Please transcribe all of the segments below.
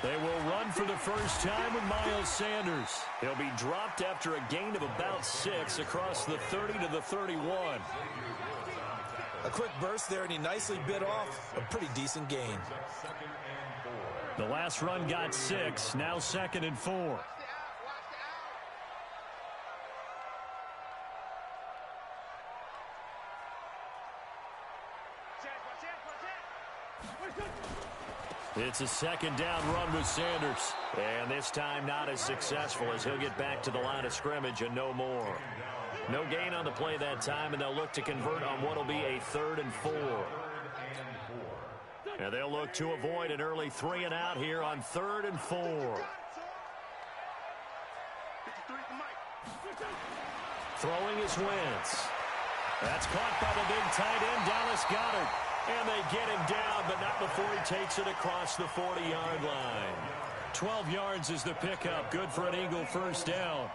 They will run for the first time with Miles Sanders. He'll be dropped after a gain of about 6 across the 30 to the 31. A quick burst there, and he nicely bit off a pretty decent gain. The last run got 6, now 2nd and 4. It's a 2nd down run with Sanders. And this time not as successful as he'll get back to the line of scrimmage and no more. No gain on the play that time, and they'll look to convert on what will be a 3rd and 4. And they'll look to avoid an early 3 and out here on 3rd and 4. Throwing is Wentz. That's caught by the big tight end, Dallas Goedert. And they get him down, but not before he takes it across the 40-yard line. 12 yards is the pickup. Good for an Eagle first down.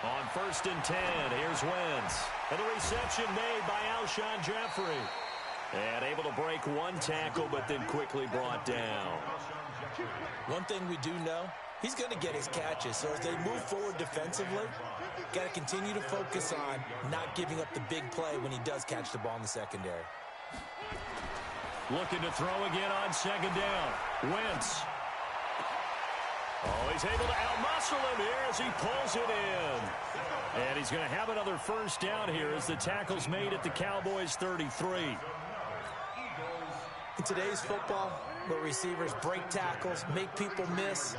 On 1st and 10, here's Wentz. And the reception made by Alshon Jeffrey. And able to break one tackle, but then quickly brought down. One thing we do know, he's going to get his catches. So as they move forward defensively, got to continue to focus on not giving up the big play when he does catch the ball in the secondary. Looking to throw again on 2nd down. Wentz. Oh, he's able to outmuscle him here as he pulls it in. And he's going to have another first down here as the tackle's made at the Cowboys' 33. In today's football, where receivers break tackles, make people miss,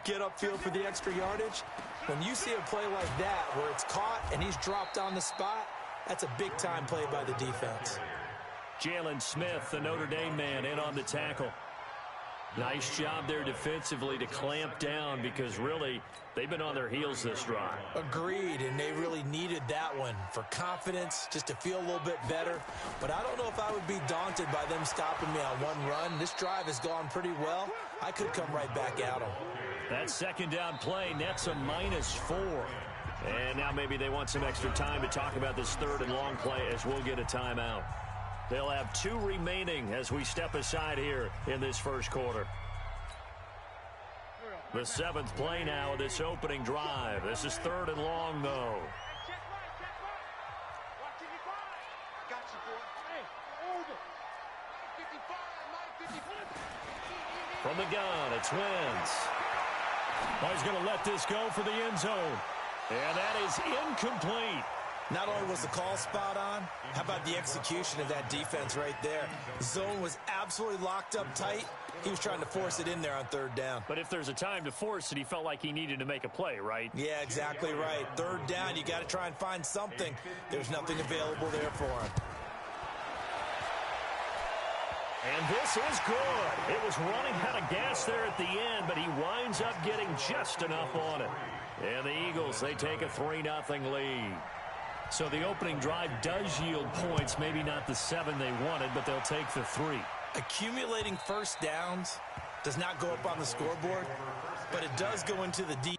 get upfield for the extra yardage, when you see a play like that where it's caught and he's dropped on the spot, that's a big-time play by the defense. Jalen Smith, the Notre Dame man, in on the tackle. Nice job there defensively to clamp down because really they've been on their heels this drive. Agreed, and they really needed that one for confidence, just to feel a little bit better. But I don't know if I would be daunted by them stopping me on one run. This drive has gone pretty well. I could come right back at them. That 2nd down play nets a -4. And now maybe they want some extra time to talk about this 3rd and long play as we'll get a timeout. They'll have 2 remaining as we step aside here in this first quarter. The 7th play now of this opening drive. This is 3rd and long, though. From the gun, it's Wentz. Oh, he's going to let this go for the end zone. And that is incomplete. Not only was the call spot on, how about the execution of that defense right there? The zone was absolutely locked up tight. He was trying to force it in there on 3rd down. But if there's a time to force it, he felt like he needed to make a play, right? Yeah, exactly right. 3rd down, you got to try and find something. There's nothing available there for him. And this is good. It was running out of gas there at the end, but he winds up getting just enough on it. And the Eagles, they take a 3-0 lead. So the opening drive does yield points, maybe not the 7 they wanted, but they'll take the 3. Accumulating first downs does not go up on the scoreboard, but it does go into the deep.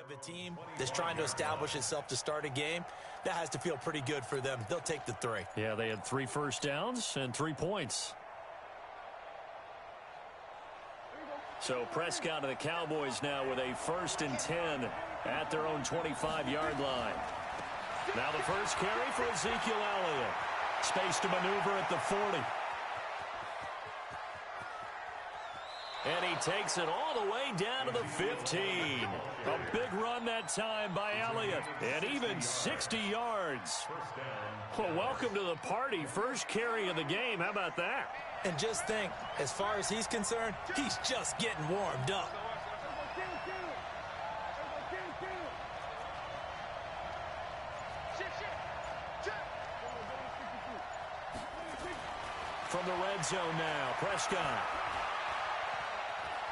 Of a team that's trying to establish itself to start a game, that has to feel pretty good for them. They'll take the 3. Yeah, they had 3 first downs and 3 points. So Prescott and the Cowboys now with a 1st and 10 at their own 25-yard line. Now the first carry for Ezekiel Elliott. Space to maneuver at the 40. And he takes it all the way down to the 15. A big run that time by Elliott. And even 60 yards. Well, welcome to the party. First carry of the game. How about that? And just think, as far as he's concerned, he's just getting warmed up. From the red zone now. Prescott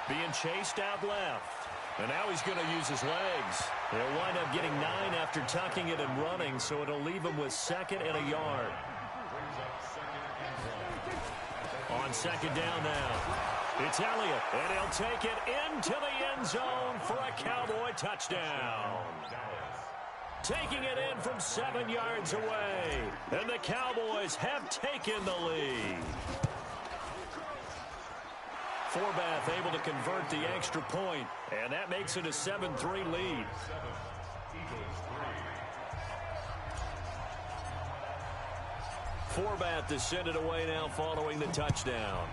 being chased out left. And now he's going to use his legs. He'll wind up getting 9 after tucking it and running, so it'll leave him with 2nd and a yard. On 2nd down now, it's Elliott, and he'll take it into the end zone for a Cowboy touchdown. Taking it in from 7 yards away, and the Cowboys have taken the lead. Forbath able to convert the extra point, and that makes it a 7-3 lead. Forbath is sent it away now following the touchdown.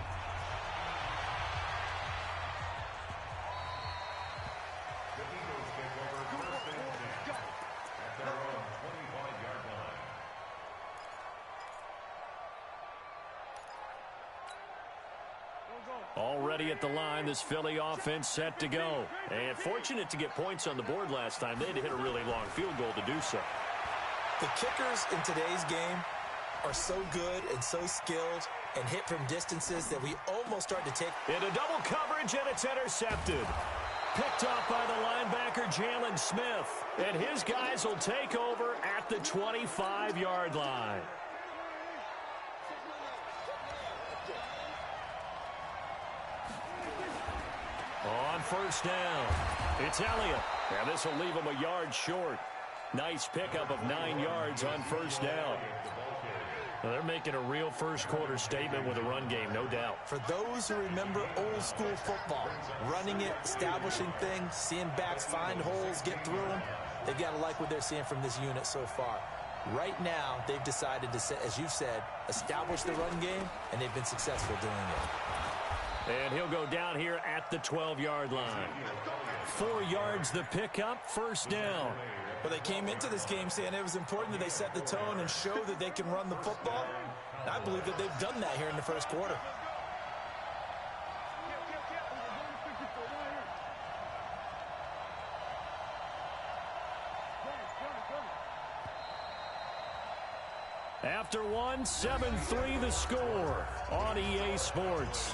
Already at the line, this Philly offense set to go. And fortunate to get points on the board last time. They had to hit a really long field goal to do so. The kickers in today's game are so good and so skilled and hit from distances that we almost start to take. Into double coverage, and it's intercepted. Picked up by the linebacker, Jalen Smith. And his guys will take over at the 25-yard line. On 1st down, it's Elliott. And this will leave him a yard short. Nice pickup of 9 yards on 1st down. Well, they're making a real first-quarter statement with a run game, no doubt. For those who remember old-school football, running it, establishing things, seeing backs find holes, get through them, they've got to like what they're seeing from this unit so far. Right now, they've decided to, as you've said, establish the run game, and they've been successful doing it. And he'll go down here at the 12-yard line. 4 yards the pickup, 1st down. Well, they came into this game saying it was important that they set the tone and show that they can run the football. And I believe that they've done that here in the 1st quarter. After 7-3 the score on EA Sports.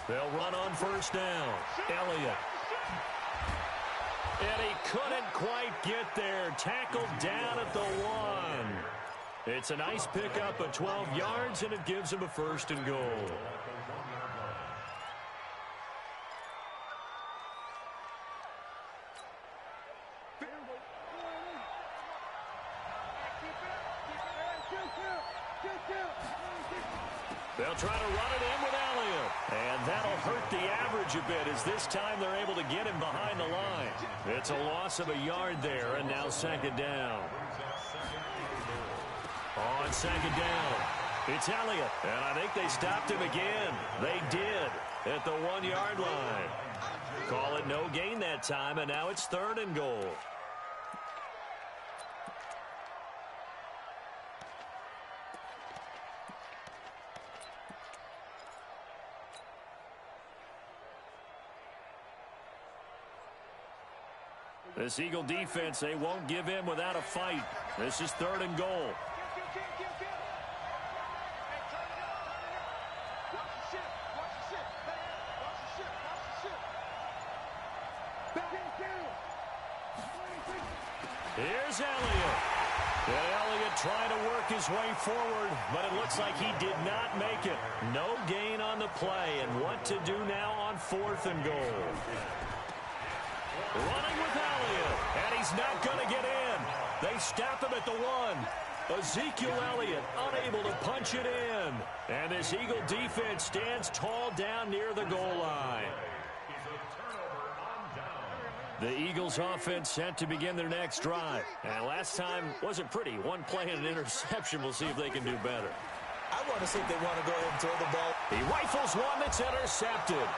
They'll run on 1st down. Elliott. And he couldn't quite get there. Tackled down at the 1. It's a nice pickup of 12 yards, and it gives him a 1st and goal. They'll try to run it in with Elliott. And that'll hurt the average a bit as this time they're able to get him behind the line. It's a loss of a yard there, and now 2nd down. On 2nd down, it's Elliott. And I think they stopped him again. They did at the 1-yard line. Call it no gain that time, and now it's 3rd and goal. This Eagle defense, they won't give in without a fight. This is 3rd and goal. Here's Elliott. And Elliott trying to work his way forward, but it looks like he did not make it. No gain on the play, and what to do now on 4th and goal. Running with Elliott, and he's not going to get in. They stop him at the 1. Ezekiel Elliott unable to punch it in. And this Eagle defense stands tall down near the goal line. The Eagles offense set to begin their next drive. And last time wasn't pretty. 1 play and an interception. We'll see if they can do better. I want to see if they want to go ahead and throw the ball. He rifles one that's intercepted.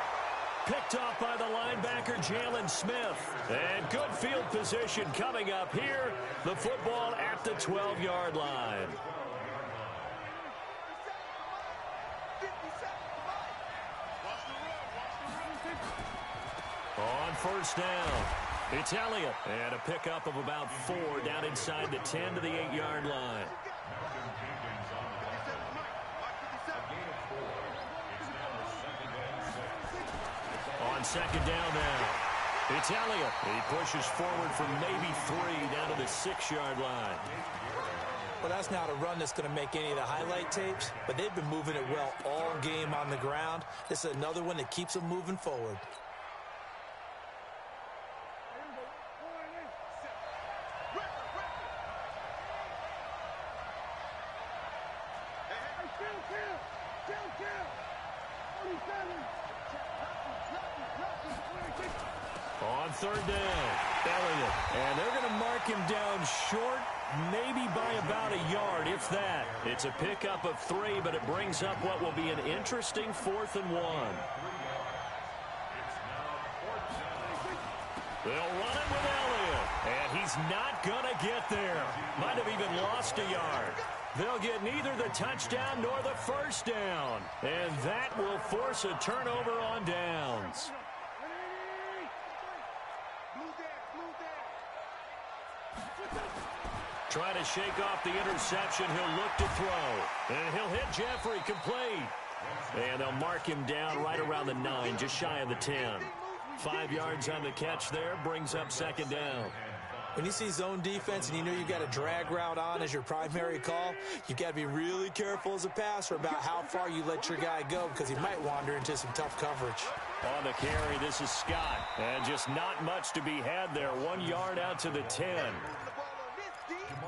picked off by the linebacker, Jalen Smith. And good field position coming up here. The football at the 12-yard line. On first down, it's Elliott. And a pickup of about 4 down inside the 10 to the 8-yard line. On second down now, it's Elliott. He pushes forward from maybe 3 down to the 6-yard line. Well, that's not a run that's going to make any of the highlight tapes, but they've been moving it well all game on the ground. This is another one that keeps them moving forward. On third down, Elliott. And they're going to mark him down short, maybe by about a yard, if that. It's a pickup of 3, but it brings up what will be an interesting 4th and 1. They'll run it with Elliott. And he's not going to get there. Might have even lost a yard. They'll get neither the touchdown nor the first down. And that will force a turnover on downs. Trying to shake off the interception. He'll look to throw. And he'll hit Jeffrey complete. And they'll mark him down right around the 9, just shy of the 10. 5 yards on the catch there, brings up second down. When you see zone defense and you know you've got a drag route on as your primary call, you've got to be really careful as a passer about how far you let your guy go because he might wander into some tough coverage. On the carry, this is Scott. And just not much to be had there. 1 yard out to the 10.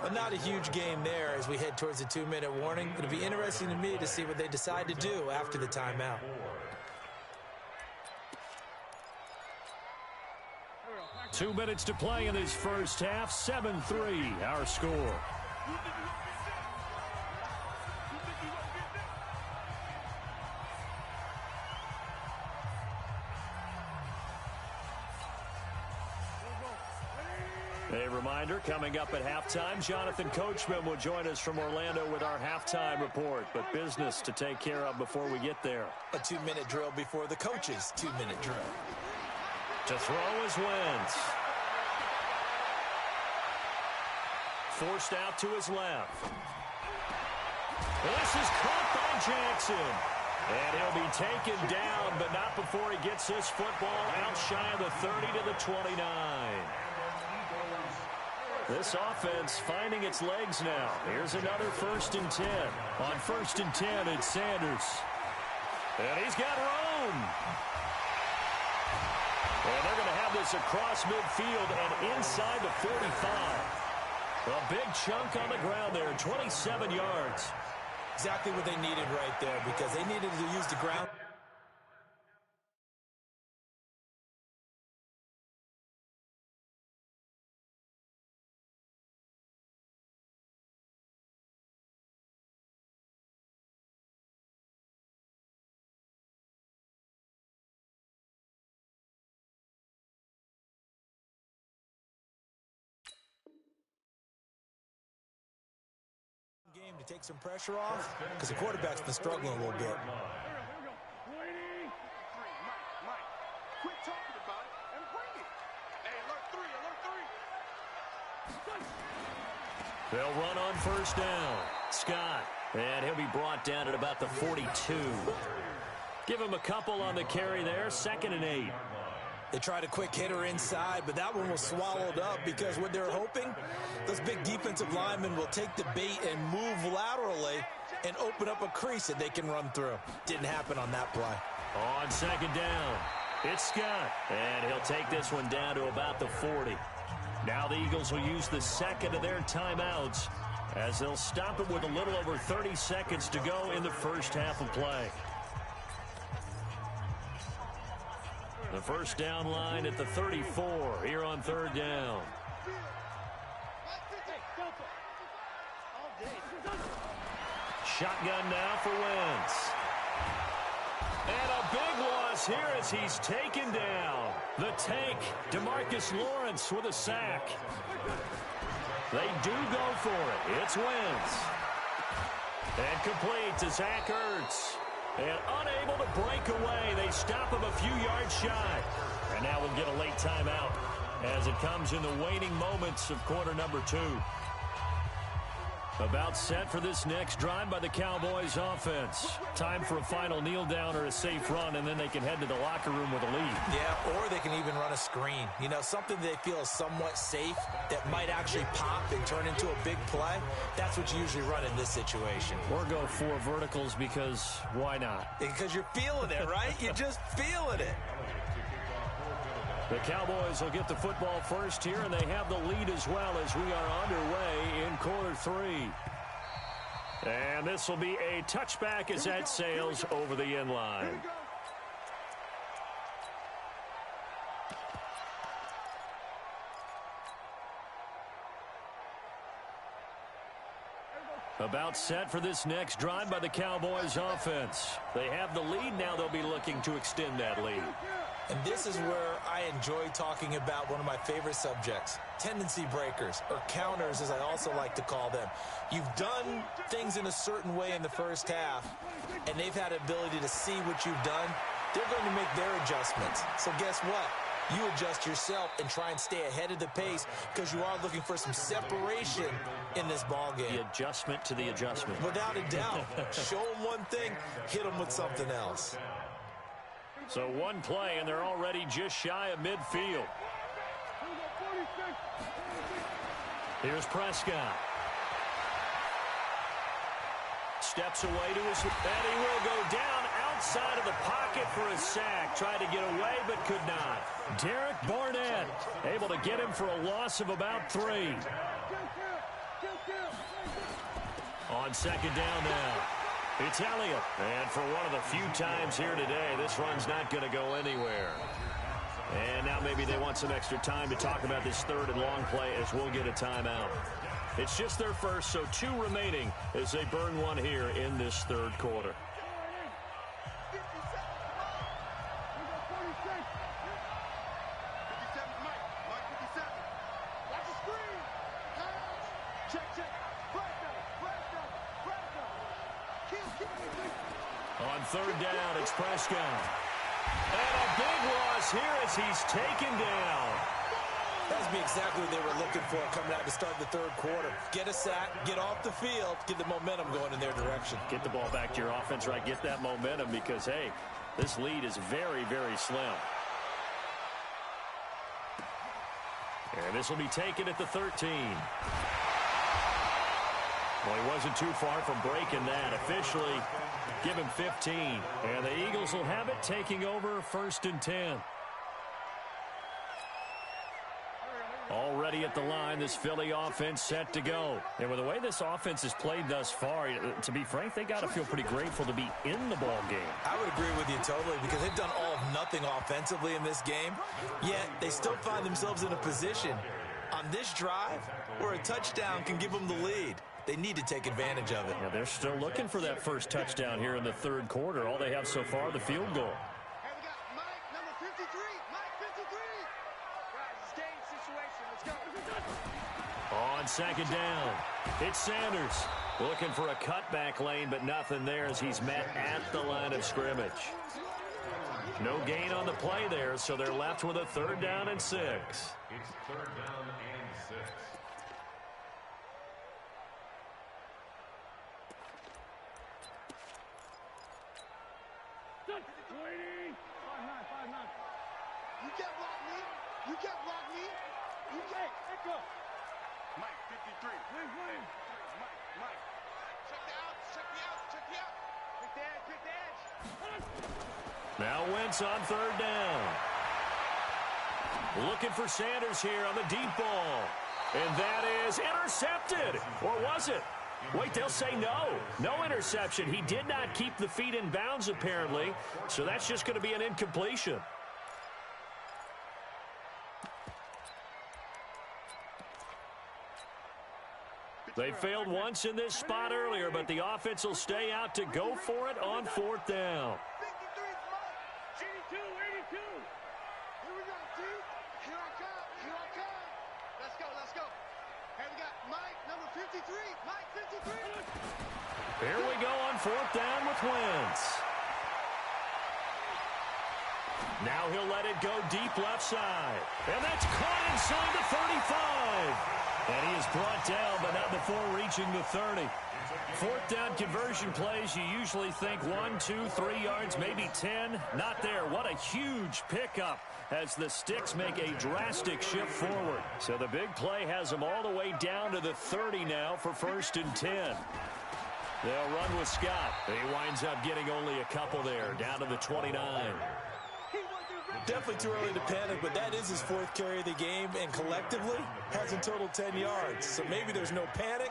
But not a huge game there as we head towards the 2-minute warning. It'll be interesting to me to see what they decide to do after the timeout. Two minutes to play in this first half. 7-3, our score. A reminder, coming up at halftime, Jonathan Coachman will join us from Orlando with our halftime report. But business to take care of before we get there. A 2-minute drill before the coach's 2-minute drill. To throw is Wentz. Forced out to his left. This is caught by Jackson. And he'll be taken down, but not before he gets this football out shy of the 30 to the 29. This offense finding its legs now. Here's another 1st and 10. On 1st and 10, it's Sanders. And he's got room. And they're going to have this across midfield and inside the 45. A big chunk on the ground there, 27 yards. Exactly what they needed right there because they needed to use the ground. Game to take some pressure off because the quarterback's been struggling a little bit. They'll run on first down. Scott, and he'll be brought down at about the 42. Give him a couple on the carry there, 2nd and 8. They tried a quick hitter inside, but that one was swallowed up because what they're hoping, those big defensive linemen will take the bait and move laterally and open up a crease that they can run through. Didn't happen on that play. On second down, it's Scott, and he'll take this one down to about the 40. Now the Eagles will use the second of their timeouts as they'll stop it with a little over 30 seconds to go in the first half of play. The first down line at the 34 here on third down. Shotgun now for Wentz. And a big loss loss here as he's taken down. The tank, DeMarcus Lawrence with a sack. They do go for it. It's Wentz. And complete to Zach Ertz. And unable to break away. They stop him a few yards shy. And now we'll get a late timeout as it comes in the waning moments of quarter number 2. About set for this next drive by the Cowboys offense. Time for a final kneel down or a safe run, and then they can head to the locker room with a lead. Yeah, or they can even run a screen. You know, something they feel is somewhat safe that might actually pop and turn into a big play. That's what you usually run in this situation. Or go 4 verticals because why not? Because you're feeling it, right? You're just feeling it. The Cowboys will get the football first here, and they have the lead as well as we are underway in quarter 3. And this will be a touchback as that sails over the end line. About set for this next drive by the Cowboys offense. They have the lead. Now they'll be looking to extend that lead. And this is where I enjoy talking about one of my favorite subjects, tendency breakers, or counters as I also like to call them. You've done things in a certain way in the first half, and they've had the ability to see what you've done. They're going to make their adjustments. So guess what? You adjust yourself and try and stay ahead of the pace because you are looking for some separation in this ball game. The adjustment to the adjustment. Without a doubt. Show them one thing, hit them with something else. So one play, and they're already just shy of midfield. Here's Prescott. Steps away to his, and he will go down outside of the pocket for a sack. Tried to get away, but could not. Derek Barnett able to get him for a loss of about 3. On second down now. It's Elliott. And for one of the few times here today, this run's not going to go anywhere. And now maybe they want some extra time to talk about this third and long play as we'll get a timeout. It's just their first, so 2 remaining as they burn one here in this third quarter. On third down, it's Prescott. And a big loss here as he's taken down. That would be exactly what they were looking for coming out to start the third quarter. Get a sack, get off the field, get the momentum going in their direction. Get the ball back to your offense, right? Get that momentum because, hey, this lead is very, very slim. And this will be taken at the 13. Well, he wasn't too far from breaking that. Officially, give him 15. And the Eagles will have it, taking over 1st and 10. Already at the line, this Philly offense set to go. And with the way this offense has played thus far, to be frank, they got to feel pretty grateful to be in the ball game. I would agree with you totally because they've done all of nothing offensively in this game, yet they still find themselves in a position on this drive where a touchdown can give them the lead. They need to take advantage of it. Yeah, they're still looking for that first touchdown here in the third quarter. All they have so far, the field goal. Hey, we got Mike, number 53. Mike, 53. Guys, it's game situation. Let's go. On second down, it's Sanders. Looking for a cutback lane, but nothing there as he's met at the line of scrimmage. No gain on the play there, so they're left with a 3rd down and 6. It's 3rd down and 6. You can't block me. You can't block me. You can't. Let go. Mike, 53. Mike. Check the outs. Check the outs. Check the outs. Quick the edge. Quick the edge. Now Wentz on 3rd down. Looking for Sanders here on the deep ball. And that is intercepted. Or was it? Wait, they'll say no. No interception. He did not keep the feet in bounds, apparently. So that's just going to be an incompletion. They failed once in this spot earlier, but the offense will stay out to go for it on 4th down. 53 is Mike. fourth down with Wentz. Now he'll let it go deep left side. And that's caught inside the 35. And he is brought down, but not before reaching the 30. Fourth down conversion plays, you usually think 1, 2, 3 yards, maybe 10. Not there. What a huge pickup as the Sticks make a drastic shift forward. So the big play has them all the way down to the 30 now for 1st and 10. They'll run with Scott. He winds up getting only a couple there, down to the 29. Definitely too early to panic, but that is his 4th carry of the game, and collectively has in total 10 yards. So maybe there's no panic,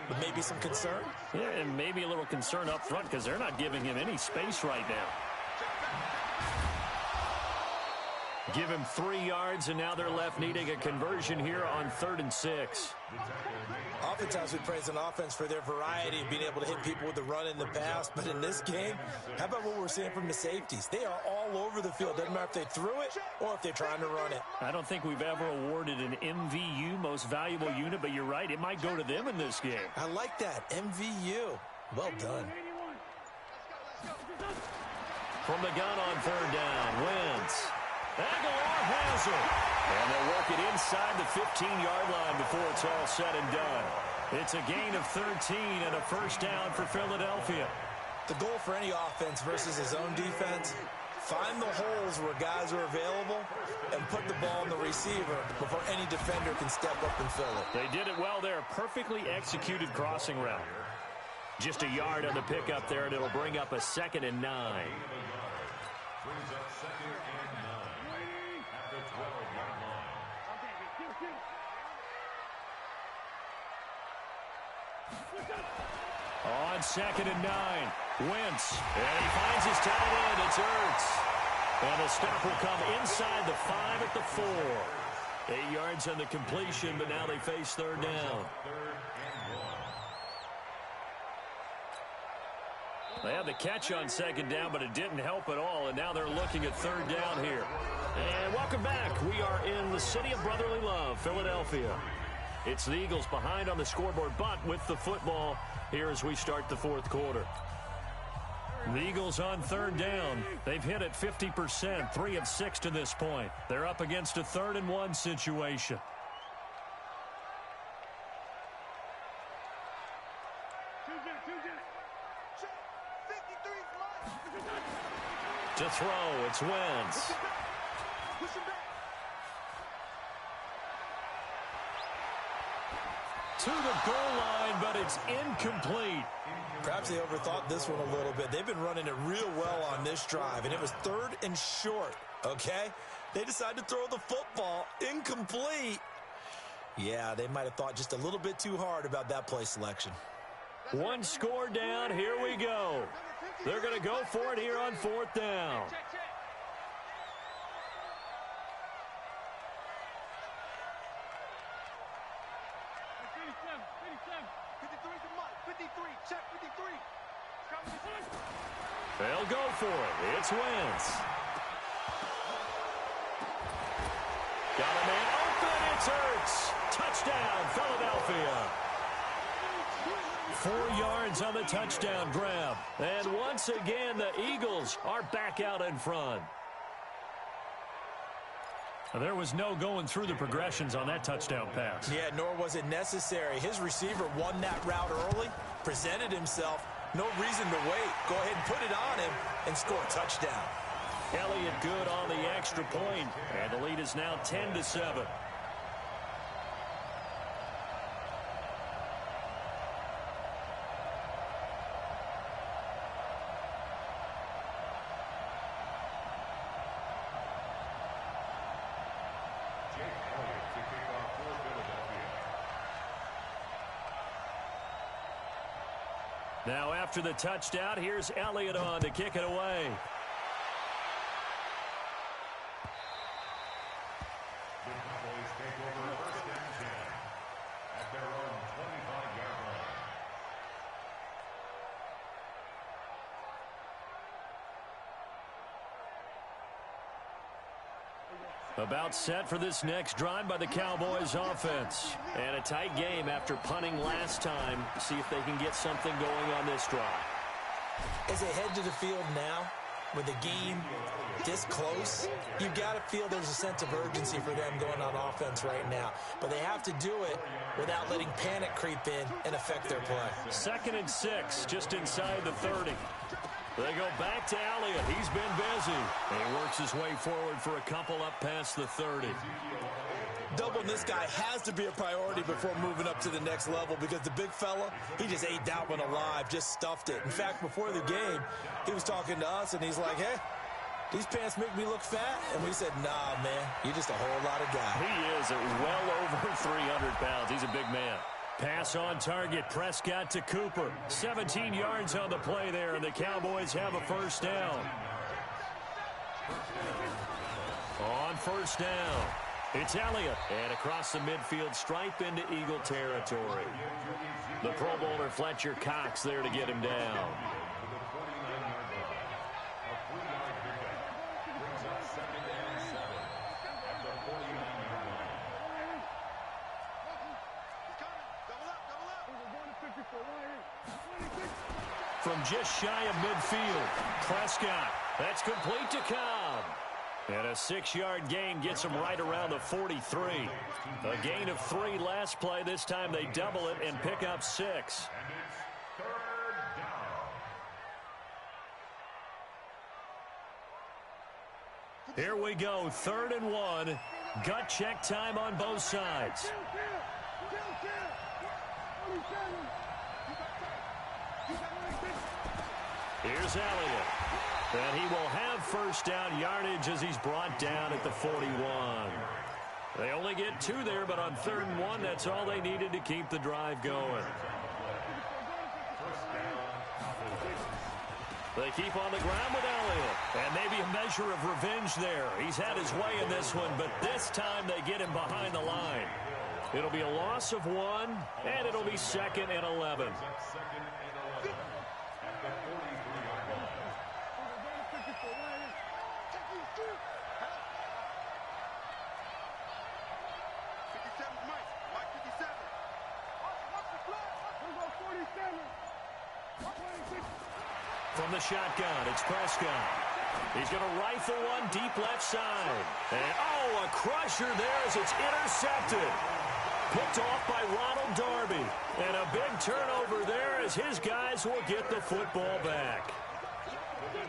but maybe some concern. Yeah, and maybe a little concern up front because they're not giving him any space right now. Give him 3 yards, and now they're left needing a conversion here on 3rd and 6. Oftentimes we praise an offense for their variety of being able to hit people with the run in the pass, but in this game, how about what we're seeing from the safeties? They are all over the field. Doesn't matter if they threw it or if they're trying to run it. I don't think we've ever awarded an MVU, most valuable unit, but you're right, it might go to them in this game. I like that, MVU. Well done. From the gun on 3rd down, Wentz. Aguilar has it. And they'll work it inside the 15-yard line before it's all said and done. It's a gain of 13 and a 1st down for Philadelphia. The goal for any offense versus his own defense, find the holes where guys are available and put the ball in the receiver before any defender can step up and fill it. They did it well there. Perfectly executed crossing route. Just a yard on the pickup there, and it'll bring up a 2nd and 9. Brings up 2nd and 9 at the 12-yard line. On 2nd and 9, Wentz. And he finds his tight end. It's Ertz. And the stop will come inside the 5 at the 4. 8 yards on the completion, but now they face 3rd down. They had the catch on 2nd down, but it didn't help at all, and now they're looking at 3rd down here. And welcome back. We are in the city of brotherly love, Philadelphia. It's the Eagles behind on the scoreboard, but with the football here as we start the 4th quarter. The Eagles on 3rd down. They've hit it 50%, 3 of 6 to this point. They're up against a 3rd and 1 situation. To throw, it's Wentz. To the goal line, but it's incomplete. Perhaps they overthought this one a little bit. They've been running it real well on this drive, and it was 3rd and short, okay? They decided to throw the football incomplete. Yeah, they might have thought just a little bit too hard about that play selection. 1 score down, here we go. They're going to go for it here on 4th down. They'll go for it. It's Wentz. Got a man open. It's Ertz. Touchdown, Philadelphia. 4 yards on the touchdown grab. And once again, the Eagles are back out in front. There was no going through the progressions on that touchdown pass. Yeah, nor was it necessary. His receiver won that route early, presented himself. No reason to wait. Go ahead and put it on him and score a touchdown. Elliott good on the extra point, and the lead is now 10-7. Now after the touchdown, here's Elliott on to kick it away. The Cowboys take over 1st and 10 at their own 25-yard line. About set for this next drive by the Cowboys offense. And a tight game after punting last time. See if they can get something going on this drive. As they head to the field now, with the game this close, you've got to feel there's a sense of urgency for them going on offense right now. But they have to do it without letting panic creep in and affect their play. 2nd and 6, just inside the 30. They go back to Elliott. He's been busy. And he works his way forward for a couple up past the 30. Doubling this guy has to be a priority before moving up to the next level because the big fella, he just ate that one alive, just stuffed it. In fact, before the game, he was talking to us, and he's like, hey, these pants make me look fat? And we said, nah, man, you're just a whole lot of guy. He is at well over 300 pounds. He's a big man. Pass on target. Prescott to Cooper. 17 yards on the play there, and the Cowboys have a first down. On first down, it's Elliott. And across the midfield stripe into Eagle territory. The Pro Bowler Fletcher Cox there to get him down. From just shy of midfield, Prescott. That's complete to Cobb. And a 6-yard gain gets him right around the 43. A gain of 3 last play. This time they double it and pick up 6. Here we go, 3rd and 1. Gut check time on both sides. Here's Elliott. And he will have first down yardage as he's brought down at the 41. They only get 2 there, but on 3rd and 1, that's all they needed to keep the drive going. They keep on the ground with Elliott. And maybe a measure of revenge there. He's had his way in this one, but this time they get him behind the line. It'll be a loss of 1, and it'll be 2nd and 11. From the shotgun, it's Prescott. He's going to rifle one deep left side. And, oh, a crusher there as it's intercepted. Picked off by Ronald Darby. And a big turnover there as his guys will get the football back.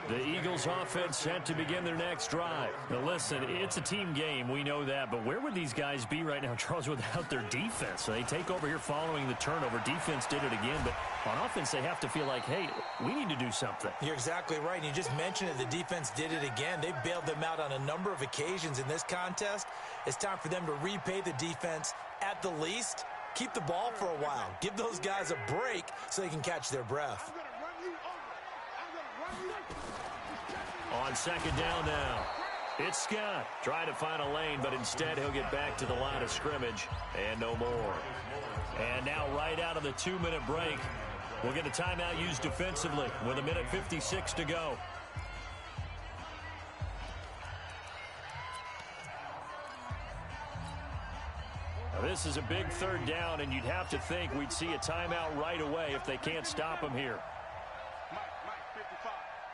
The Eagles offense set to begin their next drive. Now listen, it's a team game, we know that, but where would these guys be right now, Charles, without their defense? So they take over here following the turnover. Defense did it again, but on offense they have to feel like, hey, we need to do something. You're exactly right, and you just mentioned it. The defense did it again. They bailed them out on a number of occasions in this contest. It's time for them to repay the defense at the least. Keep the ball for a while. Give those guys a break so they can catch their breath. On 2nd down now, it's Scott trying to find a lane, but instead he'll get back to the line of scrimmage and no more. And now right out of the 2-minute break, we'll get a timeout used defensively with 1:56 to go. Now this is a big 3rd down, and you'd have to think we'd see a timeout right away if they can't stop him here. Mike, 55.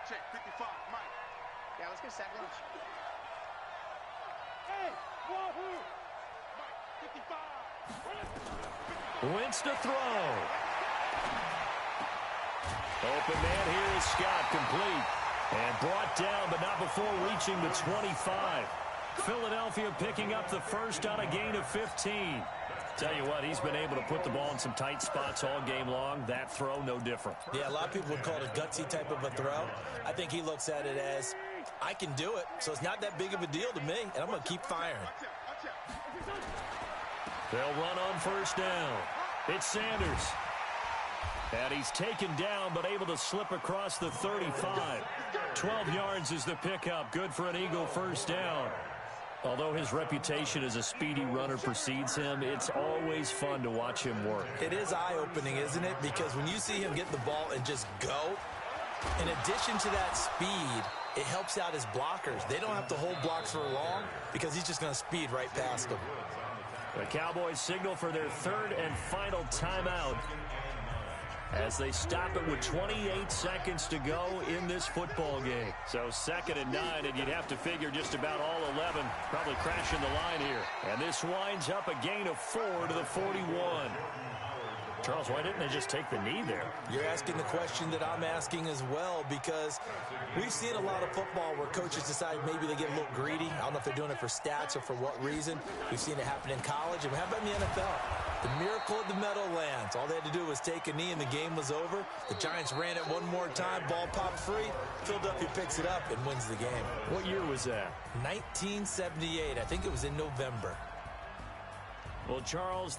Check, 55, Mike. Yeah, let's get a second. Hey, Wahoo! Mike, 55. Wentz to throw. Open man here is Scott, complete. And brought down, but not before reaching the 25. Philadelphia picking up the first on a gain of 15. Tell you what, he's been able to put the ball in some tight spots all game long. That throw, no different. Yeah, a lot of people would call it a gutsy type of a throw. I think he looks at it as, I can do it, so it's not that big of a deal to me, and I'm going to keep firing. They'll run on first down. It's Sanders. And he's taken down, but able to slip across the 35. 12 yards is the pickup. Good for an Eagle first down. Although his reputation as a speedy runner precedes him, it's always fun to watch him work. It is eye-opening, isn't it? Because when you see him get the ball and just go, in addition to that speed, it helps out his blockers. They don't have to hold blocks for long because he's just going to speed right past them. The Cowboys signal for their 3rd and final timeout as they stop it with 28 seconds to go in this football game. So 2nd and 9, and you'd have to figure just about all 11 probably crashing the line here. And this winds up a gain of 4 to the 41. Charles, why didn't they just take the knee there? You're asking the question that I'm asking as well, because we've seen a lot of football where coaches decide maybe they get a little greedy. I don't know if they're doing it for stats or for what reason. We've seen it happen in college, and how about in the NFL? The miracle of the Meadowlands. All they had to do was take a knee, and the game was over. The Giants ran it one more time. Ball popped free. Philadelphia picks it up and wins the game. What year was that? 1978. I think it was in November. Well, Charles,